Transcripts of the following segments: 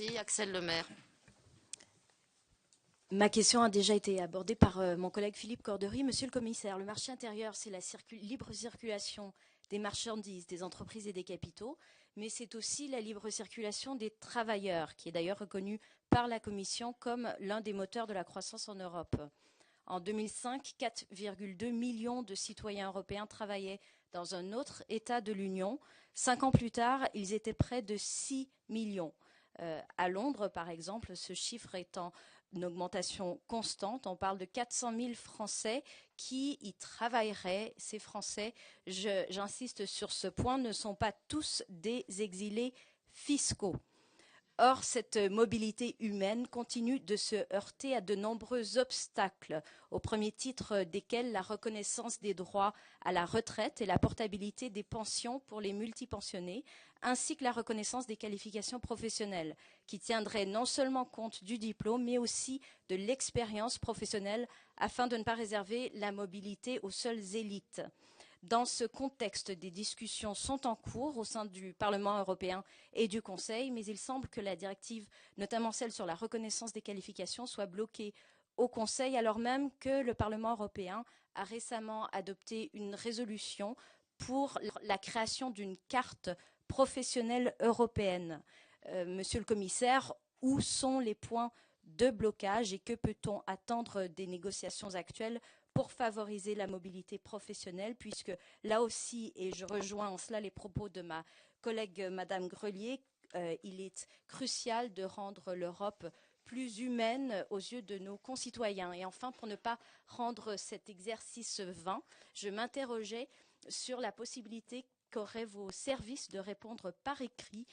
Merci, Axel Lemaire. Ma question a déjà été abordée par mon collègue Philippe Cordery. Monsieur le commissaire, le marché intérieur, c'est la libre circulation des marchandises, des entreprises et des capitaux, mais c'est aussi la libre circulation des travailleurs, qui est d'ailleurs reconnue par la Commission comme l'un des moteurs de la croissance en Europe. En 2005, 4,2 millions de citoyens européens travaillaient dans un autre État de l'Union. 5 ans plus tard, ils étaient près de 6 millions. À Londres, par exemple, ce chiffre est en augmentation constante. On parle de 400 000 Français qui y travailleraient. Ces Français, j'insiste sur ce point, ne sont pas tous des exilés fiscaux. Or, cette mobilité humaine continue de se heurter à de nombreux obstacles, au premier titre desquels la reconnaissance des droits à la retraite et la portabilité des pensions pour les multipensionnés, ainsi que la reconnaissance des qualifications professionnelles, qui tiendraient non seulement compte du diplôme, mais aussi de l'expérience professionnelle, afin de ne pas réserver la mobilité aux seules élites. Dans ce contexte, des discussions sont en cours au sein du Parlement européen et du Conseil, mais il semble que la directive, notamment celle sur la reconnaissance des qualifications, soit bloquée au Conseil, alors même que le Parlement européen a récemment adopté une résolution pour la création d'une carte professionnelle européenne. Monsieur le commissaire, où sont les points de blocage et que peut-on attendre des négociations actuelles pour favoriser la mobilité professionnelle, puisque là aussi, et je rejoins en cela les propos de ma collègue Madame Grelier, il est crucial de rendre l'Europe plus humaine aux yeux de nos concitoyens. Et enfin, pour ne pas rendre cet exercice vain, je m'interrogeais sur la possibilité qu'auraient vos services de répondre par écrit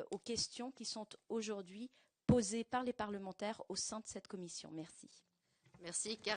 aux questions qui sont aujourd'hui posées par les parlementaires au sein de cette commission. Merci. Merci.